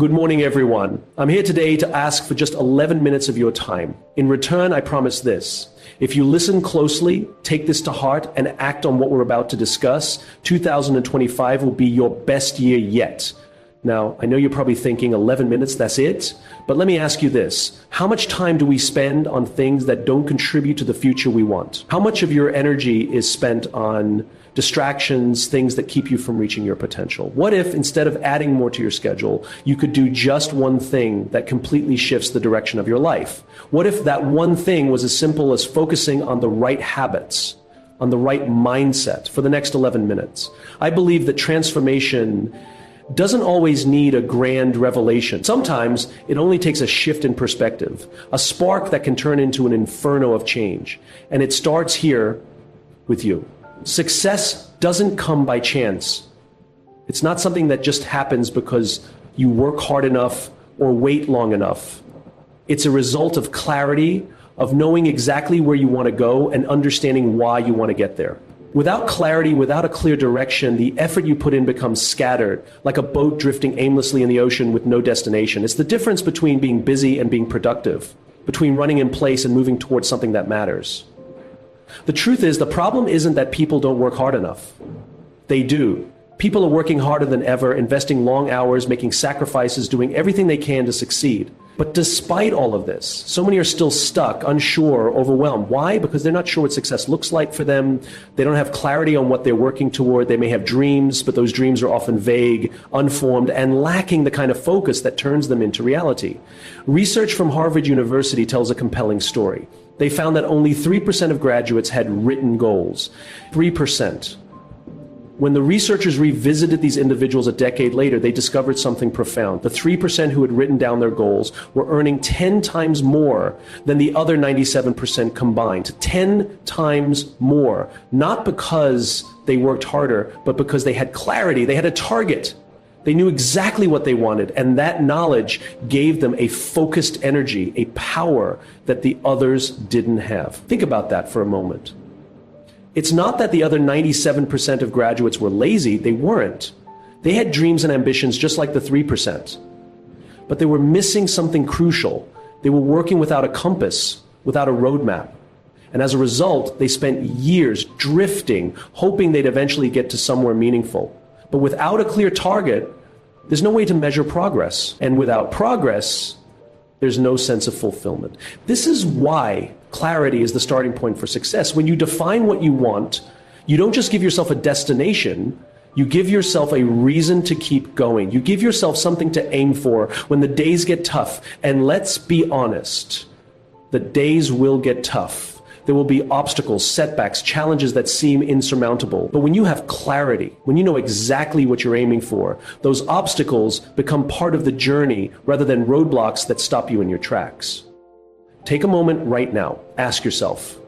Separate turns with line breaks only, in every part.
Good morning, everyone. I'm here today to ask for just 11 minutes of your time. In return, I promise this. If you listen closely, take this to heart, and act on what we're about to discuss, 2025 will be your best year yet. Now, I know you're probably thinking 11 minutes, that's it? But let me ask you this. How much time do we spend on things that don't contribute to the future we want? How much of your energy is spent on distractions, things that keep you from reaching your potential? What if, instead of adding more to your schedule, you could do just one thing that completely shifts the direction of your life? What if that one thing was as simple as focusing on the right habits, on the right mindset for the next 11 minutes? I believe that transformation doesn't always need a grand revelation. Sometimes it only takes a shift in perspective, a spark that can turn into an inferno of change. And it starts here with you. Success doesn't come by chance. It's not something that just happens because you work hard enough or wait long enough. It's a result of clarity, of knowing exactly where you want to go and understanding why you want to get there. Without clarity, without a clear direction, the effort you put in becomes scattered, like a boat drifting aimlessly in the ocean with no destination. It's the difference between being busy and being productive, between running in place and moving towards something that matters. The truth is, the problem isn't that people don't work hard enough. They do. People are working harder than ever, investing long hours, making sacrifices, doing everything they can to succeed. But despite all of this, so many are still stuck, unsure, overwhelmed. Why? Because they're not sure what success looks like for them. They don't have clarity on what they're working toward. They may have dreams, but those dreams are often vague, unformed, and lacking the kind of focus that turns them into reality. Research from Harvard University tells a compelling story. They found that only 3% of graduates had written goals. 3%. When the researchers revisited these individuals a decade later, they discovered something profound. The 3% who had written down their goals were earning 10 times more than the other 97% combined. 10 times more. Not because they worked harder, but because they had clarity. They had a target. They knew exactly what they wanted, and that knowledge gave them a focused energy, a power that the others didn't have. Think about that for a moment. It's not that the other 97% of graduates were lazy. They weren't. They had dreams and ambitions just like the 3%. But they were missing something crucial. They were working without a compass, without a roadmap. And as a result, they spent years drifting, hoping they'd eventually get to somewhere meaningful. But without a clear target, there's no way to measure progress. And without progress, there's no sense of fulfillment. This is why clarity is the starting point for success. When you define what you want, you don't just give yourself a destination, you give yourself a reason to keep going. You give yourself something to aim for when the days get tough. And let's be honest, the days will get tough. There will be obstacles, setbacks, challenges that seem insurmountable. But when you have clarity, when you know exactly what you're aiming for, those obstacles become part of the journey rather than roadblocks that stop you in your tracks. Take a moment right now. Ask yourself,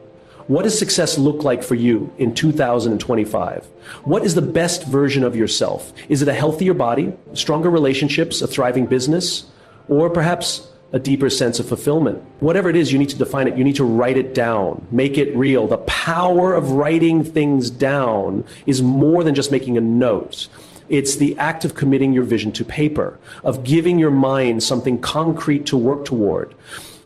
what does success look like for you in 2025? What is the best version of yourself? Is it a healthier body, stronger relationships, a thriving business, or perhaps a deeper sense of fulfillment? Whatever it is, you need to define it. You need to write it down, make it real. The power of writing things down is more than just making a note. It's the act of committing your vision to paper, of giving your mind something concrete to work toward.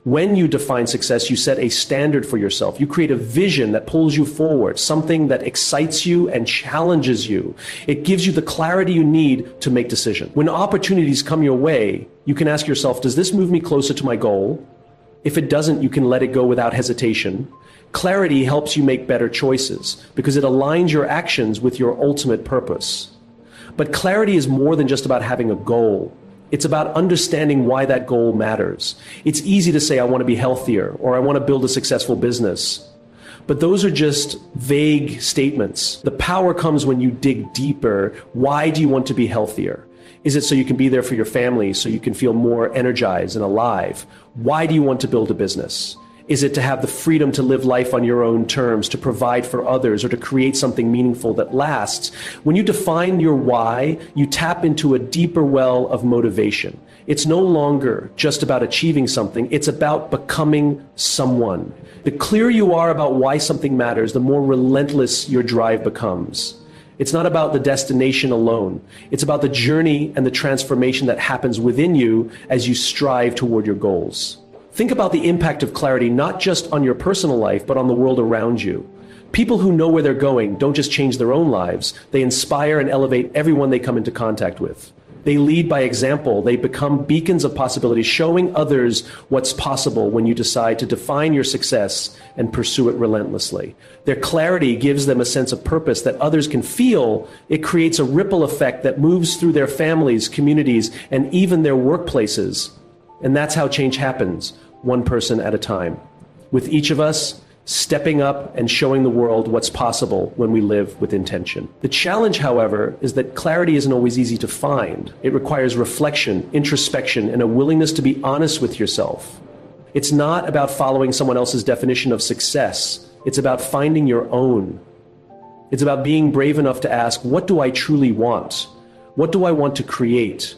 When you define success, you set a standard for yourself. You create a vision that pulls you forward, something that excites you and challenges you. It gives you the clarity you need to make decisions. When opportunities come your way, you can ask yourself, does this move me closer to my goal? If it doesn't, you can let it go without hesitation. Clarity helps you make better choices because it aligns your actions with your ultimate purpose. But clarity is more than just about having a goal. It's about understanding why that goal matters. It's easy to say, I want to be healthier, or I want to build a successful business. But those are just vague statements. The power comes when you dig deeper. Why do you want to be healthier? Is it so you can be there for your family, so you can feel more energized and alive? Why do you want to build a business? Is it to have the freedom to live life on your own terms, to provide for others, or to create something meaningful that lasts? When you define your why, you tap into a deeper well of motivation. It's no longer just about achieving something, it's about becoming someone. The clearer you are about why something matters, the more relentless your drive becomes. It's not about the destination alone. It's about the journey and the transformation that happens within you as you strive toward your goals. Think about the impact of clarity not just on your personal life, but on the world around you. People who know where they're going don't just change their own lives, they inspire and elevate everyone they come into contact with. They lead by example. They become beacons of possibility, showing others what's possible when you decide to define your success and pursue it relentlessly. Their clarity gives them a sense of purpose that others can feel. It creates a ripple effect that moves through their families, communities, and even their workplaces. And that's how change happens, one person at a time. With each of us stepping up and showing the world what's possible when we live with intention. The challenge, however, is that clarity isn't always easy to find. It requires reflection, introspection, and a willingness to be honest with yourself. It's not about following someone else's definition of success. It's about finding your own. It's about being brave enough to ask, what do I truly want? What do I want to create?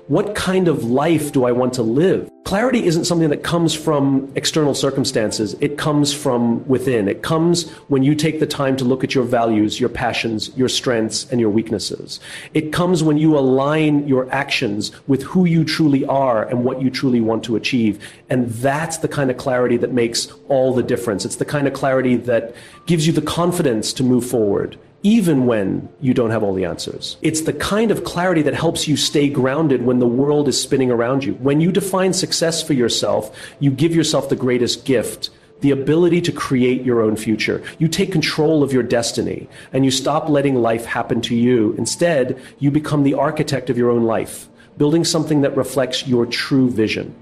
What kind of life do I want to live? Clarity isn't something that comes from external circumstances. It comes from within. It comes when you take the time to look at your values, your passions, your strengths, and your weaknesses. It comes when you align your actions with who you truly are and what you truly want to achieve. And that's the kind of clarity that makes all the difference. It's the kind of clarity that gives you the confidence to move forward, even when you don't have all the answers. It's the kind of clarity that helps you stay grounded when the world is spinning around you. When you define success for yourself, you give yourself the greatest gift, the ability to create your own future. You take control of your destiny and you stop letting life happen to you. Instead, you become the architect of your own life, building something that reflects your true vision.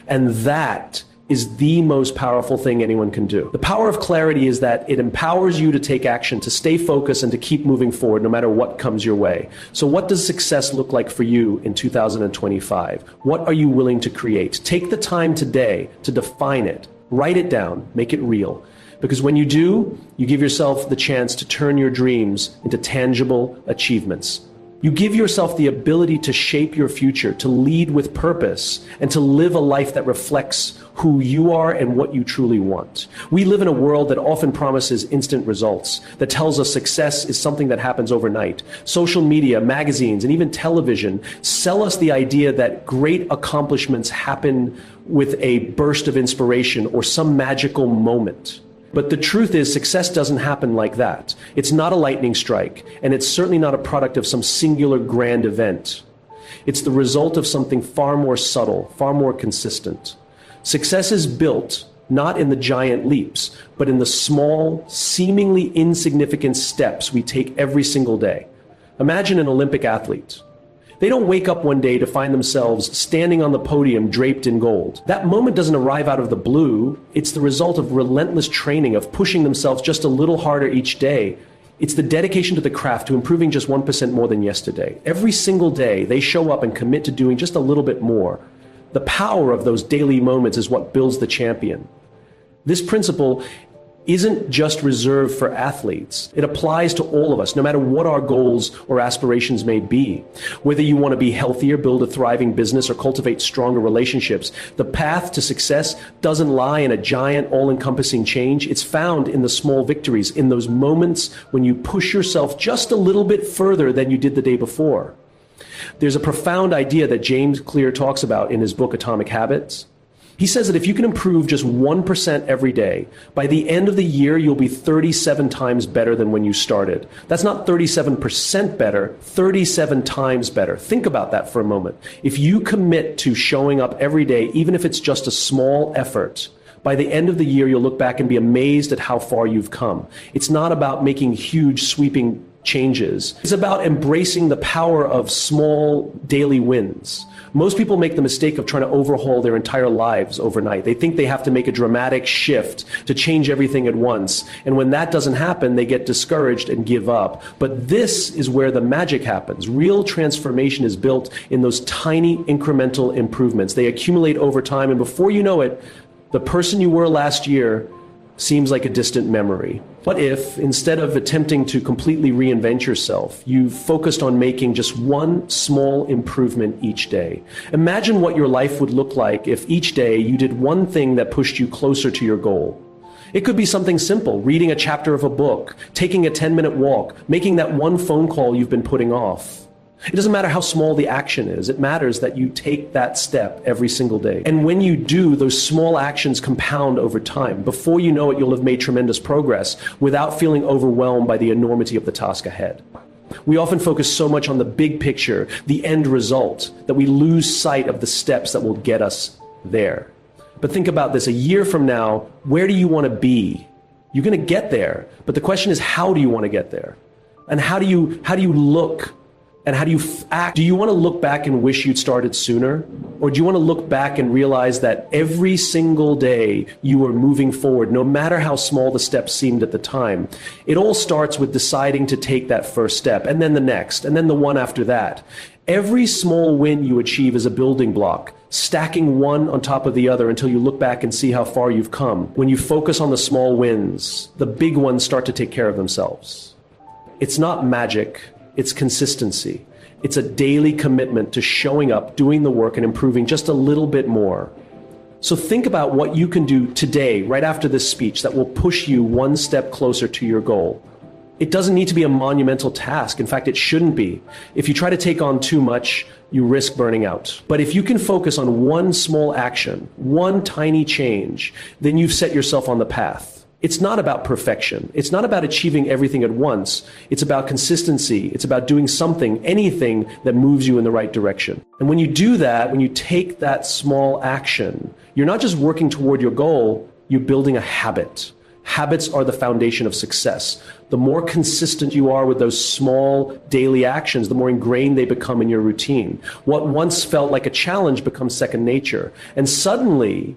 And that is the most powerful thing anyone can do. The power of clarity is that it empowers you to take action, to stay focused, and to keep moving forward no matter what comes your way. So what does success look like for you in 2025? What are you willing to create? Take the time today to define it. Write it down. Make it real. Because when you do, you give yourself the chance to turn your dreams into tangible achievements. You give yourself the ability to shape your future, to lead with purpose, and to live a life that reflects who you are and what you truly want. We live in a world that often promises instant results, that tells us success is something that happens overnight. Social media, magazines, and even television sell us the idea that great accomplishments happen with a burst of inspiration or some magical moment. But the truth is, success doesn't happen like that. It's not a lightning strike, and it's certainly not a product of some singular grand event. It's the result of something far more subtle, far more consistent. Success is built not in the giant leaps, but in the small, seemingly insignificant steps we take every single day. Imagine an Olympic athlete. They don't wake up one day to find themselves standing on the podium draped in gold. That moment doesn't arrive out of the blue. It's the result of relentless training, of pushing themselves just a little harder each day. It's the dedication to the craft, to improving just 1% more than yesterday. Every single day, they show up and commit to doing just a little bit more. The power of those daily moments is what builds the champion. This principle isn't just reserved for athletes. It applies to all of us, no matter what our goals or aspirations may be. Whether you want to be healthier, build a thriving business, or cultivate stronger relationships, the path to success doesn't lie in a giant, all-encompassing change. It's found in the small victories, in those moments when you push yourself just a little bit further than you did the day before. There's a profound idea that James Clear talks about in his book, Atomic Habits. He says that if you can improve just 1% every day, by the end of the year, you'll be 37 times better than when you started. That's not 37% better, 37 times better. Think about that for a moment. If you commit to showing up every day, even if it's just a small effort, by the end of the year, you'll look back and be amazed at how far you've come. It's not about making huge, sweeping changes. It's about embracing the power of small daily wins. Most people make the mistake of trying to overhaul their entire lives overnight. They think they have to make a dramatic shift to change everything at once. And when that doesn't happen, they get discouraged and give up. But this is where the magic happens. Real transformation is built in those tiny incremental improvements. They accumulate over time, and before you know it, the person you were last year seems like a distant memory. What if, instead of attempting to completely reinvent yourself, you focused on making just one small improvement each day? Imagine what your life would look like if each day you did one thing that pushed you closer to your goal. It could be something simple, reading a chapter of a book, taking a 10-minute walk, making that one phone call you've been putting off. It doesn't matter how small the action is. It matters that you take that step every single day. And when you do, those small actions compound over time. Before you know it, you'll have made tremendous progress without feeling overwhelmed by the enormity of the task ahead. We often focus so much on the big picture, the end result, that we lose sight of the steps that will get us there. But think about this. A year from now, where do you want to be? You're going to get there. But the question is, how do you want to get there? And how do you look? And how do you act? Do you want to look back and wish you'd started sooner? Or do you want to look back and realize that every single day you were moving forward, no matter how small the steps seemed at the time? It all starts with deciding to take that first step, and then the next, and then the one after that. Every small win you achieve is a building block, stacking one on top of the other until you look back and see how far you've come. When you focus on the small wins, the big ones start to take care of themselves. It's not magic. It's consistency. It's a daily commitment to showing up, doing the work, and improving just a little bit more. So think about what you can do today, right after this speech, that will push you one step closer to your goal. It doesn't need to be a monumental task. In fact, it shouldn't be. If you try to take on too much, you risk burning out. But if you can focus on one small action, one tiny change, then you've set yourself on the path. It's not about perfection. It's not about achieving everything at once. It's about consistency. It's about doing something, anything that moves you in the right direction. And when you do that, when you take that small action, you're not just working toward your goal, you're building a habit. Habits are the foundation of success. The more consistent you are with those small daily actions, the more ingrained they become in your routine. What once felt like a challenge becomes second nature. And suddenly,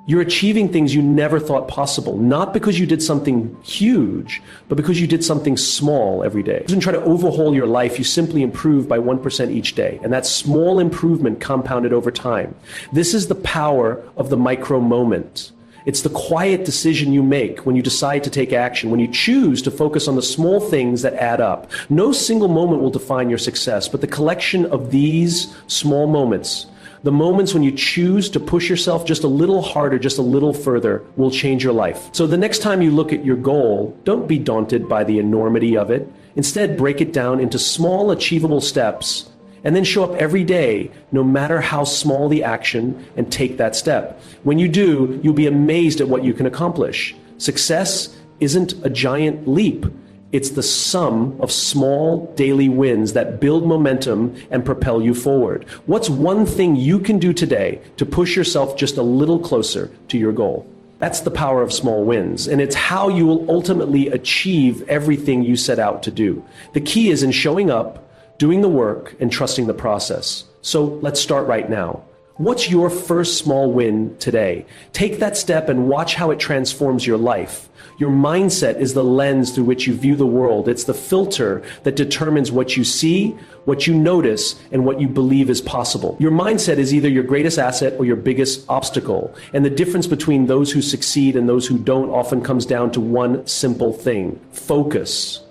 you're achieving things you never thought possible, not because you did something huge, but because you did something small every day. You didn't try to overhaul your life, you simply improve by 1% each day. And that small improvement compounded over time. This is the power of the micro moment. It's the quiet decision you make when you decide to take action, when you choose to focus on the small things that add up. No single moment will define your success, but the collection of these small moments, the moments when you choose to push yourself just a little harder, just a little further, will change your life. So the next time you look at your goal, don't be daunted by the enormity of it. Instead, break it down into small, achievable steps, and then show up every day, no matter how small the action, and take that step. When you do, you'll be amazed at what you can accomplish. Success isn't a giant leap. It's the sum of small daily wins that build momentum and propel you forward. What's one thing you can do today to push yourself just a little closer to your goal? That's the power of small wins, and it's how you will ultimately achieve everything you set out to do. The key is in showing up, doing the work, and trusting the process. So let's start right now. What's your first small win today? Take that step and watch how it transforms your life. Your mindset is the lens through which you view the world. It's the filter that determines what you see, what you notice, and what you believe is possible. Your mindset is either your greatest asset or your biggest obstacle. And the difference between those who succeed and those who don't often comes down to one simple thing: focus.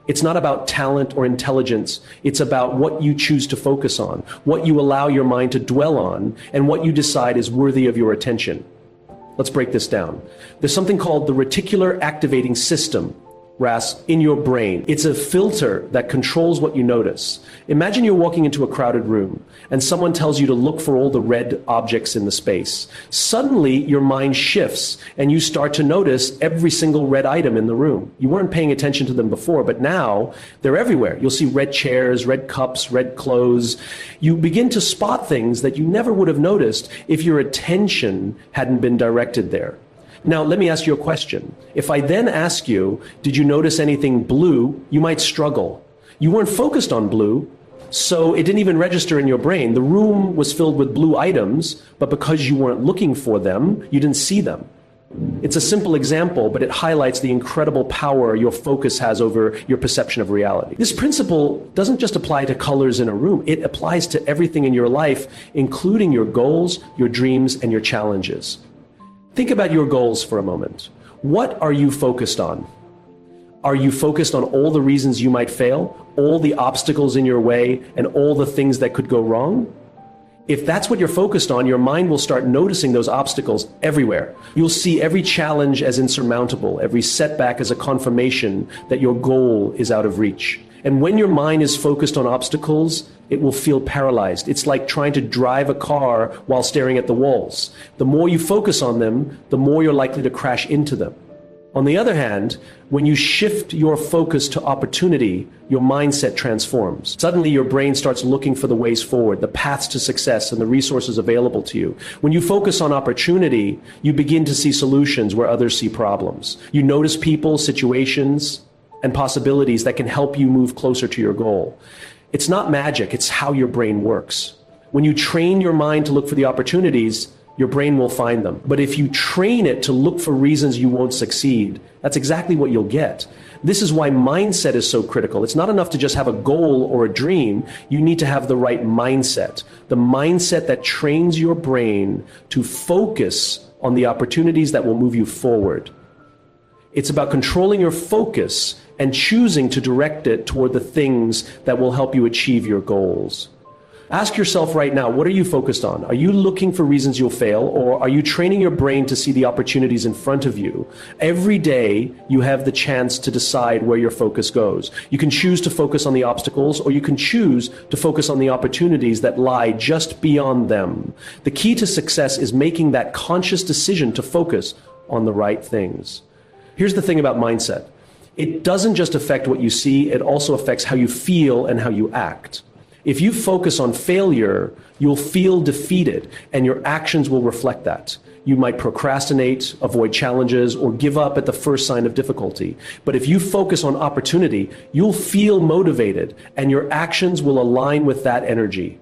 It's not about talent or intelligence. It's about what you choose to focus on, what you allow your mind to dwell on, and what you decide is worthy of your attention. Let's break this down. There's something called the reticular activating system, RAS, in your brain. It's a filter that controls what you notice. Imagine you're walking into a crowded room and someone tells you to look for all the red objects in the space. Suddenly, your mind shifts and you start to notice every single red item in the room. You weren't paying attention to them before, but now they're everywhere. You'll see red chairs, red cups, red clothes. You begin to spot things that you never would have noticed if your attention hadn't been directed there. Now, let me ask you a question. If I then ask you, did you notice anything blue, you might struggle. You weren't focused on blue, so it didn't even register in your brain. The room was filled with blue items, but because you weren't looking for them, you didn't see them. It's a simple example, but it highlights the incredible power your focus has over your perception of reality. This principle doesn't just apply to colors in a room. It applies to everything in your life, including your goals, your dreams, and your challenges. Think about your goals for a moment. What are you focused on? Are you focused on all the reasons you might fail, all the obstacles in your way, and all the things that could go wrong? If that's what you're focused on, your mind will start noticing those obstacles everywhere. You'll see every challenge as insurmountable, every setback as a confirmation that your goal is out of reach. And when your mind is focused on obstacles, it will feel paralyzed. It's like trying to drive a car while staring at the walls. The more you focus on them, the more you're likely to crash into them. On the other hand, when you shift your focus to opportunity, your mindset transforms. Suddenly, your brain starts looking for the ways forward, the paths to success, and the resources available to you. When you focus on opportunity, you begin to see solutions where others see problems. You notice people, situations, and possibilities that can help you move closer to your goal. It's not magic, it's how your brain works. When you train your mind to look for the opportunities, your brain will find them. But if you train it to look for reasons you won't succeed, that's exactly what you'll get. This is why mindset is so critical. It's not enough to just have a goal or a dream. You need to have the right mindset. The mindset that trains your brain to focus on the opportunities that will move you forward. It's about controlling your focus and choosing to direct it toward the things that will help you achieve your goals. Ask yourself right now, what are you focused on? Are you looking for reasons you'll fail, or are you training your brain to see the opportunities in front of you? Every day, you have the chance to decide where your focus goes. You can choose to focus on the obstacles, or you can choose to focus on the opportunities that lie just beyond them. The key to success is making that conscious decision to focus on the right things. Here's the thing about mindset. It doesn't just affect what you see, it also affects how you feel and how you act. If you focus on failure, you'll feel defeated, and your actions will reflect that. You might procrastinate, avoid challenges, or give up at the first sign of difficulty. But if you focus on opportunity, you'll feel motivated, and your actions will align with that energy.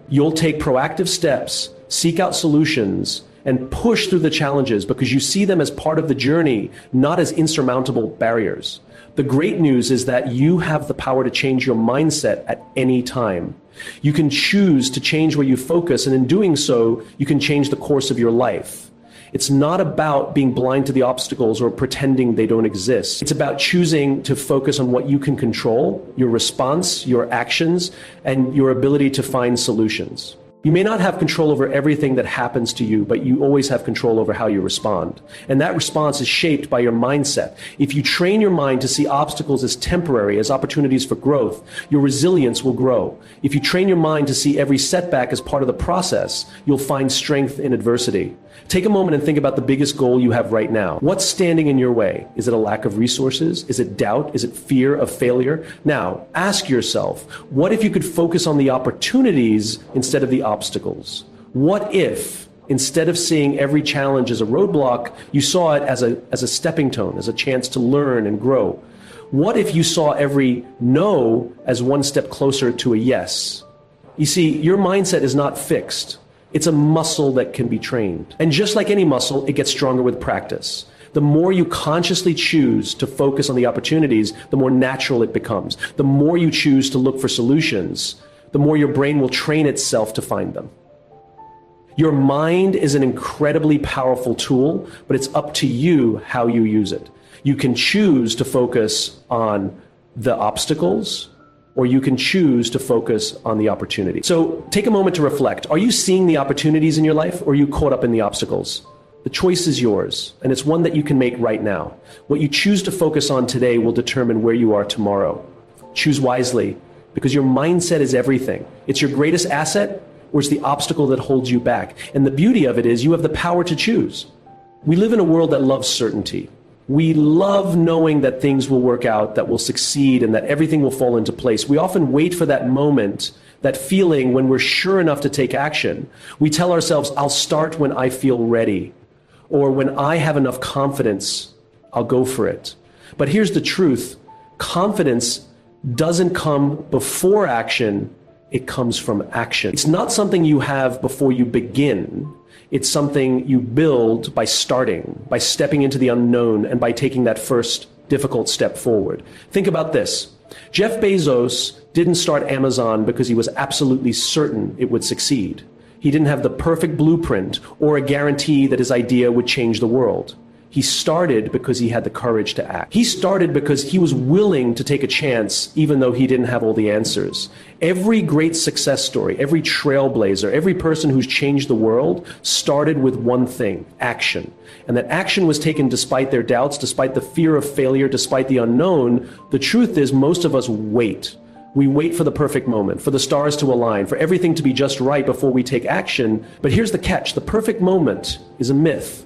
You'll take proactive steps, seek out solutions, and push through the challenges because you see them as part of the journey, not as insurmountable barriers. The great news is that you have the power to change your mindset at any time. You can choose to change where you focus, and in doing so, you can change the course of your life. It's not about being blind to the obstacles or pretending they don't exist. It's about choosing to focus on what you can control, your response, your actions, and your ability to find solutions. You may not have control over everything that happens to you, but you always have control over how you respond. And that response is shaped by your mindset. If you train your mind to see obstacles as temporary, as opportunities for growth, your resilience will grow. If you train your mind to see every setback as part of the process, you'll find strength in adversity. Take a moment and think about the biggest goal you have right now. What's standing in your way? Is it a lack of resources? Is it doubt? Is it fear of failure? Now, ask yourself, what if you could focus on the opportunities instead of the obstacles? What if, instead of seeing every challenge as a roadblock, you saw it as a stepping stone, as a chance to learn and grow? What if you saw every no as one step closer to a yes? You see, your mindset is not fixed. It's a muscle that can be trained. And just like any muscle, it gets stronger with practice. The more you consciously choose to focus on the opportunities, the more natural it becomes. The more you choose to look for solutions, the more your brain will train itself to find them. Your mind is an incredibly powerful tool, but it's up to you how you use it. You can choose to focus on the obstacles, or you can choose to focus on the opportunity. So take a moment to reflect. Are you seeing the opportunities in your life, or are you caught up in the obstacles? The choice is yours, and it's one that you can make right now. What you choose to focus on today will determine where you are tomorrow. Choose wisely, because your mindset is everything. It's your greatest asset, or it's the obstacle that holds you back. And the beauty of it is you have the power to choose. We live in a world that loves certainty. We love knowing that things will work out, that we'll succeed, and that everything will fall into place. We often wait for that moment, that feeling when we're sure enough to take action. We tell ourselves, I'll start when I feel ready, or when I have enough confidence, I'll go for it. But here's the truth. Confidence doesn't come before action, it comes from action. It's not something you have before you begin. It's something you build by starting, by stepping into the unknown, and by taking that first difficult step forward. Think about this. Jeff Bezos didn't start Amazon because he was absolutely certain it would succeed. He didn't have the perfect blueprint or a guarantee that his idea would change the world. He started because he had the courage to act. He started because he was willing to take a chance, even though he didn't have all the answers. Every great success story, every trailblazer, every person who's changed the world started with one thing: action. And that action was taken despite their doubts, despite the fear of failure, despite the unknown. The truth is, most of us wait. We wait for the perfect moment, for the stars to align, for everything to be just right before we take action. But here's the catch: the perfect moment is a myth.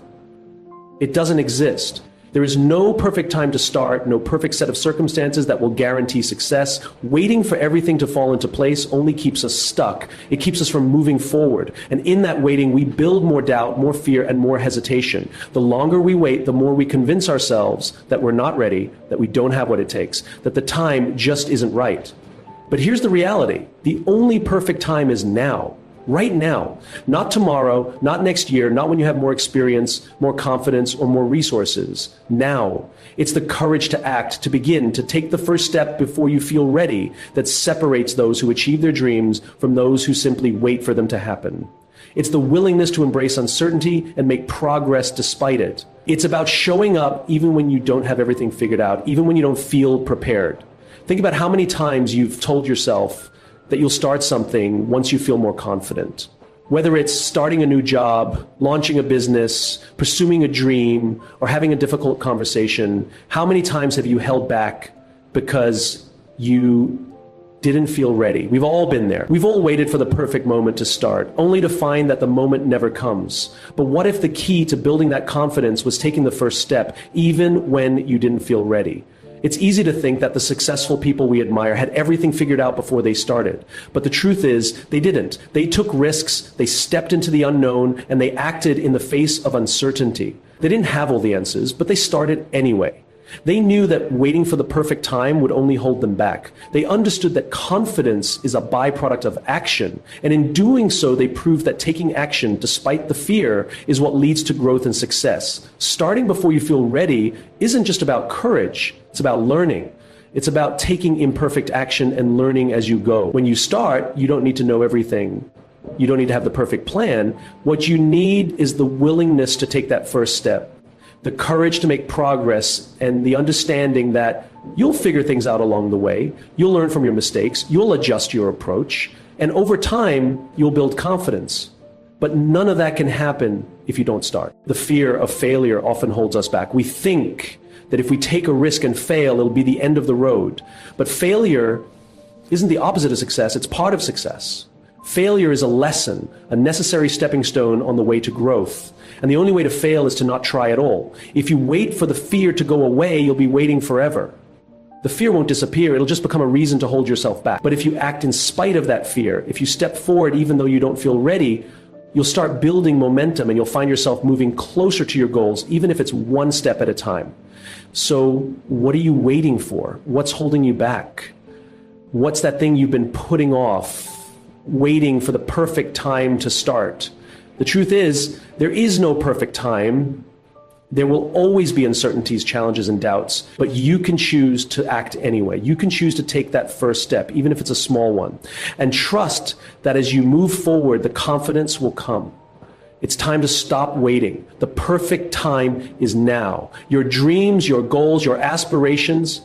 It doesn't exist. There is no perfect time to start, no perfect set of circumstances that will guarantee success. Waiting for everything to fall into place only keeps us stuck. It keeps us from moving forward. And in that waiting, we build more doubt, more fear, and more hesitation. The longer we wait, the more we convince ourselves that we're not ready, that we don't have what it takes, that the time just isn't right. But here's the reality: the only perfect time is now. Right now. Not tomorrow, not next year, not when you have more experience, more confidence, or more resources. Now. It's the courage to act, to begin, to take the first step before you feel ready, that separates those who achieve their dreams from those who simply wait for them to happen. It's the willingness to embrace uncertainty and make progress despite it. It's about showing up even when you don't have everything figured out, even when you don't feel prepared. Think about how many times you've told yourself that you'll start something once you feel more confident. Whether it's starting a new job, launching a business, pursuing a dream, or having a difficult conversation, how many times have you held back because you didn't feel ready? We've all been there. We've all waited for the perfect moment to start, only to find that the moment never comes. But what if the key to building that confidence was taking the first step, even when you didn't feel ready? It's easy to think that the successful people we admire had everything figured out before they started. But the truth is, they didn't. They took risks, they stepped into the unknown, and they acted in the face of uncertainty. They didn't have all the answers, but they started anyway. They knew that waiting for the perfect time would only hold them back. They understood that confidence is a byproduct of action, and in doing so, they proved that taking action, despite the fear, is what leads to growth and success. Starting before you feel ready isn't just about courage, it's about learning. It's about taking imperfect action and learning as you go. When you start, you don't need to know everything. You don't need to have the perfect plan. What you need is the willingness to take that first step. The courage to make progress, and the understanding that you'll figure things out along the way. You'll learn from your mistakes. You'll adjust your approach. And over time, you'll build confidence. But none of that can happen if you don't start. The fear of failure often holds us back. We think that if we take a risk and fail, it'll be the end of the road. But failure isn't the opposite of success. It's part of success. Failure is a lesson, a necessary stepping stone on the way to growth. And the only way to fail is to not try at all. If you wait for the fear to go away, you'll be waiting forever. The fear won't disappear. It'll just become a reason to hold yourself back. But if you act in spite of that fear, if you step forward even though you don't feel ready, you'll start building momentum and you'll find yourself moving closer to your goals, even if it's one step at a time. So what are you waiting for? What's holding you back? What's that thing you've been putting off, waiting for the perfect time to start? The truth is, there is no perfect time. There will always be uncertainties, challenges, and doubts, but you can choose to act anyway. You can choose to take that first step, even if it's a small one, and trust that as you move forward, the confidence will come. It's time to stop waiting. The perfect time is now. Your dreams, your goals, your aspirations,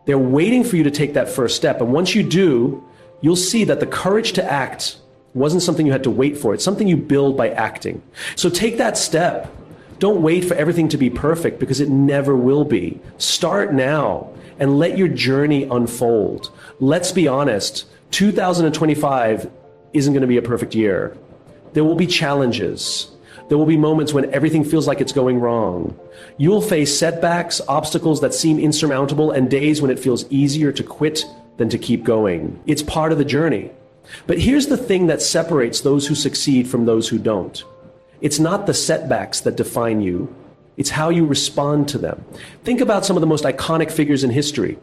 they're waiting for you to take that first step. And once you do, you'll see that the courage to act wasn't something you had to wait for. It's something you build by acting. So take that step. Don't wait for everything to be perfect, because it never will be. Start now and let your journey unfold. Let's be honest, 2025 isn't going to be a perfect year. There will be challenges. There will be moments when everything feels like it's going wrong. You'll face setbacks, obstacles that seem insurmountable, and days when it feels easier to quit than to keep going. It's part of the journey. But here's the thing that separates those who succeed from those who don't. It's not the setbacks that define you. It's how you respond to them. Think about some of the most iconic figures in history.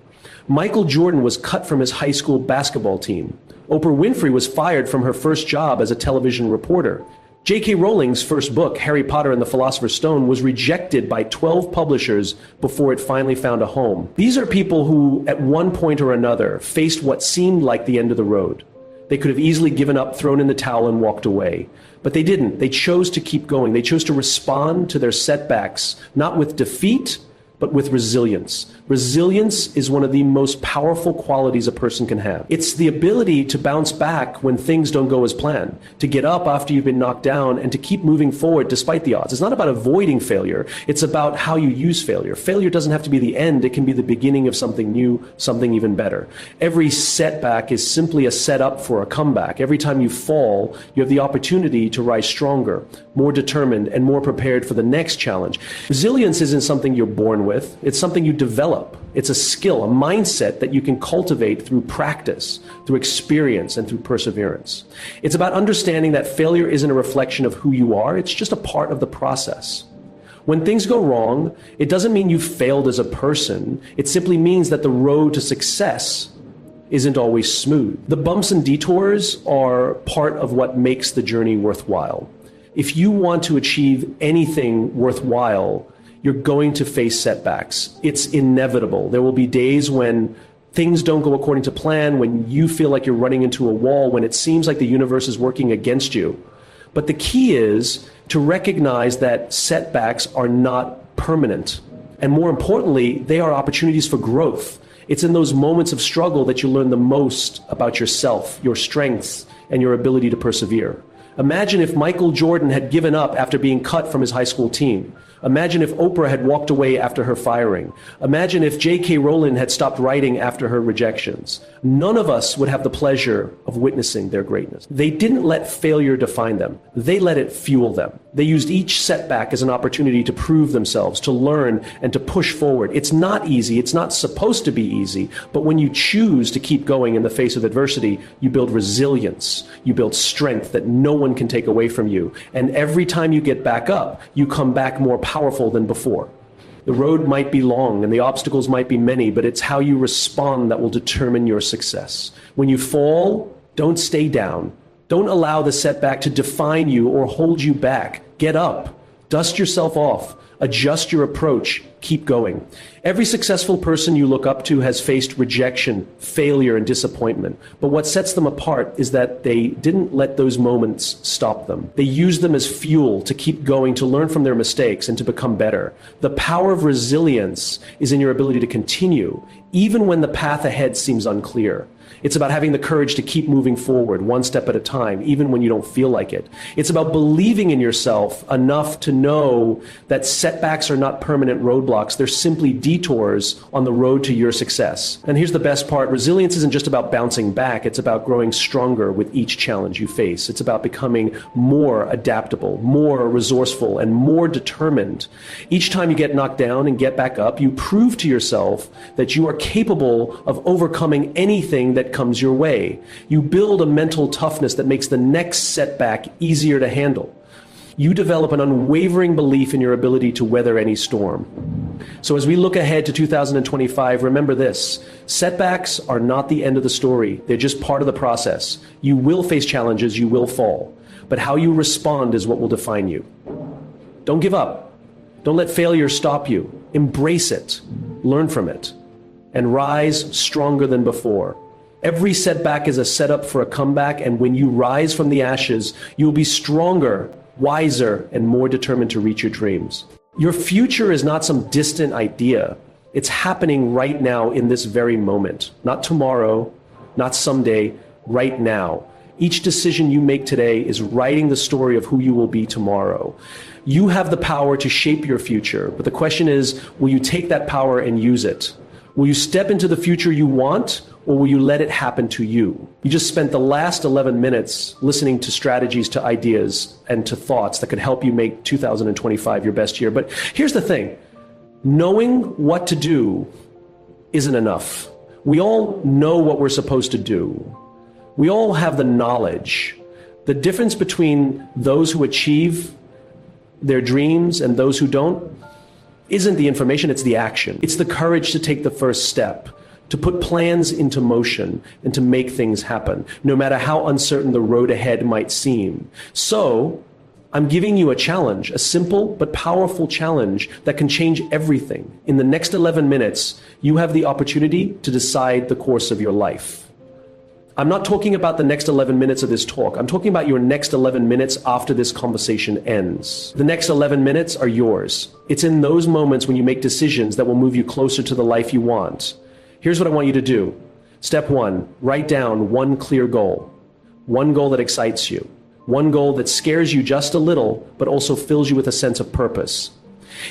Michael Jordan was cut from his high school basketball team. Oprah Winfrey was fired from her first job as a television reporter. J.K. Rowling's first book, Harry Potter and the Philosopher's Stone, was rejected by 12 publishers before it finally found a home. These are people who, at one point or another, faced what seemed like the end of the road. They could have easily given up, thrown in the towel, and walked away. But they didn't. They chose to keep going. They chose to respond to their setbacks, not with defeat, but with resilience. Resilience is one of the most powerful qualities a person can have. It's the ability to bounce back when things don't go as planned, to get up after you've been knocked down, and to keep moving forward despite the odds. It's not about avoiding failure. It's about how you use failure. Failure doesn't have to be the end. It can be the beginning of something new, something even better. Every setback is simply a setup for a comeback. Every time you fall, you have the opportunity to rise stronger, more determined, and more prepared for the next challenge. Resilience isn't something you're born with. It's something you develop. It's a skill, a mindset that you can cultivate through practice, through experience, and through perseverance. It's about understanding that failure isn't a reflection of who you are. It's just a part of the process. When things go wrong, it doesn't mean you failed as a person. It simply means that the road to success isn't always smooth. The bumps and detours are part of what makes the journey worthwhile. If you want to achieve anything worthwhile, you're going to face setbacks. It's inevitable. There will be days when things don't go according to plan, when you feel like you're running into a wall, when it seems like the universe is working against you. But the key is to recognize that setbacks are not permanent. And more importantly, they are opportunities for growth. It's in those moments of struggle that you learn the most about yourself, your strengths, and your ability to persevere. Imagine if Michael Jordan had given up after being cut from his high school team. Imagine if Oprah had walked away after her firing. Imagine if J.K. Rowling had stopped writing after her rejections. None of us would have the pleasure of witnessing their greatness. They didn't let failure define them. They let it fuel them. They used each setback as an opportunity to prove themselves, to learn, and to push forward. It's not easy. It's not supposed to be easy. But when you choose to keep going in the face of adversity, you build resilience. You build strength that no one can take away from you. And every time you get back up, you come back more powerful than before. The road might be long and the obstacles might be many, but it's how you respond that will determine your success. When you fall, don't stay down. Don't allow the setback to define you or hold you back. Get up, dust yourself off, adjust your approach, keep going. Every successful person you look up to has faced rejection, failure, and disappointment. But what sets them apart is that they didn't let those moments stop them. They used them as fuel to keep going, to learn from their mistakes, and to become better. The power of resilience is in your ability to continue, even when the path ahead seems unclear. It's about having the courage to keep moving forward, one step at a time, even when you don't feel like it. It's about believing in yourself enough to know that setbacks are not permanent roadblocks. They're simply detours on the road to your success. And here's the best part. Resilience isn't just about bouncing back. It's about growing stronger with each challenge you face. It's about becoming more adaptable, more resourceful, and more determined. Each time you get knocked down and get back up, you prove to yourself that you are capable of overcoming anything that comes your way. You build a mental toughness that makes the next setback easier to handle. You develop an unwavering belief in your ability to weather any storm. So as we look ahead to 2025, remember this: setbacks are not the end of the story. They're just part of the process. You will face challenges, you will fall, but how you respond is what will define you. Don't give up. Don't let failure stop you. Embrace it, learn from it, and rise stronger than before. Every setback is a setup for a comeback, and when you rise from the ashes, you will be stronger, wiser, and more determined to reach your dreams. Your future is not some distant idea. It's happening right now in this very moment. Not tomorrow, not someday, right now. Each decision you make today is writing the story of who you will be tomorrow. You have the power to shape your future, but the question is, will you take that power and use it? Will you step into the future you want, or will you let it happen to you? You just spent the last 11 minutes listening to strategies, to ideas, and to thoughts that could help you make 2025 your best year. But here's the thing. Knowing what to do isn't enough. We all know what we're supposed to do. We all have the knowledge. The difference between those who achieve their dreams and those who don't isn't the information, it's the action. It's the courage to take the first step, to put plans into motion, and to make things happen, no matter how uncertain the road ahead might seem. So, I'm giving you a challenge, a simple but powerful challenge that can change everything. In the next 11 minutes, you have the opportunity to decide the course of your life. I'm not talking about the next 11 minutes of this talk. I'm talking about your next 11 minutes after this conversation ends. The next 11 minutes are yours. It's in those moments when you make decisions that will move you closer to the life you want. Here's what I want you to do. Step 1, write down one clear goal. One goal that excites you. One goal that scares you just a little, but also fills you with a sense of purpose.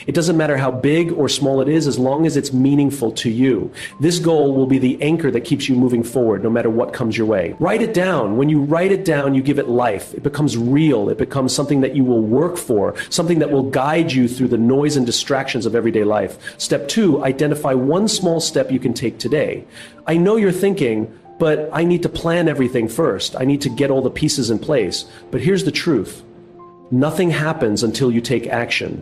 It doesn't matter how big or small it is, as long as it's meaningful to you. This goal will be the anchor that keeps you moving forward, no matter what comes your way. Write it down. When you write it down, you give it life. It becomes real. It becomes something that you will work for, something that will guide you through the noise and distractions of everyday life. Step 2, identify one small step you can take today. I know you're thinking, but I need to plan everything first. I need to get all the pieces in place. But here's the truth. Nothing happens until you take action.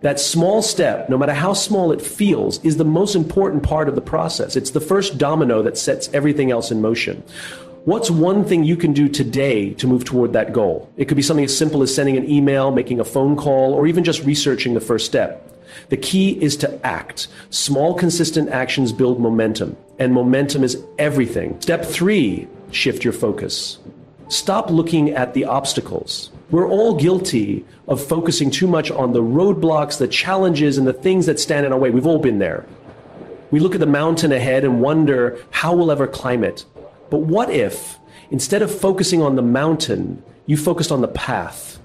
That small step, no matter how small it feels, is the most important part of the process. It's the first domino that sets everything else in motion. What's one thing you can do today to move toward that goal? It could be something as simple as sending an email, making a phone call, or even just researching the first step. The key is to act. Small, consistent actions build momentum, and momentum is everything. Step 3, shift your focus. Stop looking at the obstacles. We're all guilty of focusing too much on the roadblocks, the challenges, and the things that stand in our way. We've all been there. We look at the mountain ahead and wonder how we'll ever climb it. But what if, instead of focusing on the mountain, you focused on the path?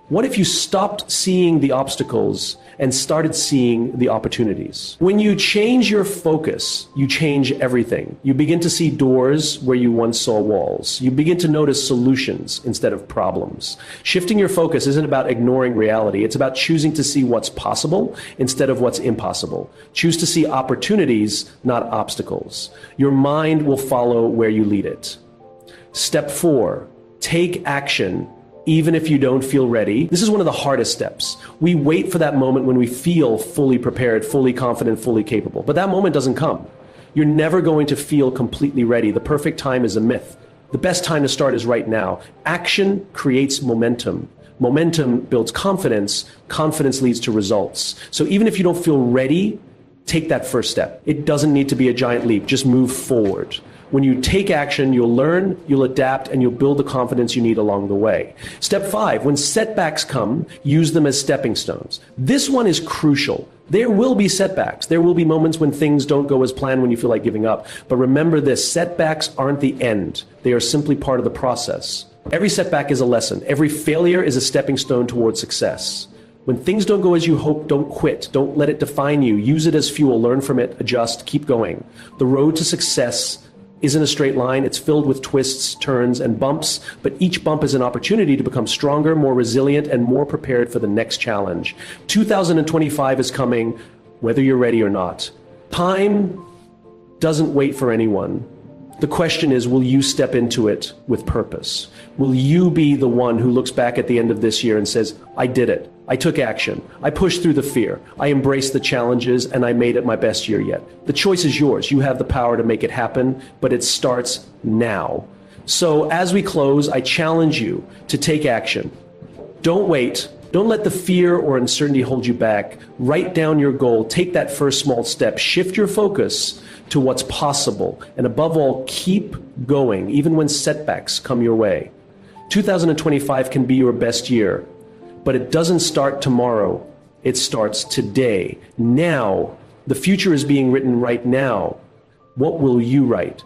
What if you stopped seeing the obstacles and started seeing the opportunities? When you change your focus, you change everything. You begin to see doors where you once saw walls. You begin to notice solutions instead of problems. Shifting your focus isn't about ignoring reality. It's about choosing to see what's possible instead of what's impossible. Choose to see opportunities, not obstacles. Your mind will follow where you lead it. Step 4, take action. Even if you don't feel ready. This is one of the hardest steps. We wait for that moment when we feel fully prepared, fully confident, fully capable. But that moment doesn't come. You're never going to feel completely ready. The perfect time is a myth. The best time to start is right now. Action creates momentum. Momentum builds confidence. Confidence leads to results. So even if you don't feel ready, take that first step. It doesn't need to be a giant leap. Just move forward. When you take action, you'll learn, you'll adapt, and you'll build the confidence you need along the way. Step 5, when setbacks come, use them as stepping stones. This one is crucial. There will be setbacks. There will be moments when things don't go as planned, when you feel like giving up. But remember this, setbacks aren't the end. They are simply part of the process. Every setback is a lesson. Every failure is a stepping stone towards success. When things don't go as you hope, don't quit. Don't let it define you. Use it as fuel. Learn from it. Adjust. Keep going. The road to success isn't a straight line. It's filled with twists, turns, and bumps, but each bump is an opportunity to become stronger, more resilient, and more prepared for the next challenge. 2025 is coming, whether you're ready or not. Time doesn't wait for anyone. The question is, will you step into it with purpose? Will you be the one who looks back at the end of this year and says, I did it. I took action. I pushed through the fear. I embraced the challenges, and I made it my best year yet. The choice is yours. You have the power to make it happen, but it starts now. So as we close, I challenge you to take action. Don't wait. Don't let the fear or uncertainty hold you back. Write down your goal. Take that first small step. Shift your focus to what's possible. And above all, keep going, even when setbacks come your way. 2025 can be your best year, but it doesn't start tomorrow. It starts today. Now. The future is being written right now. What will you write?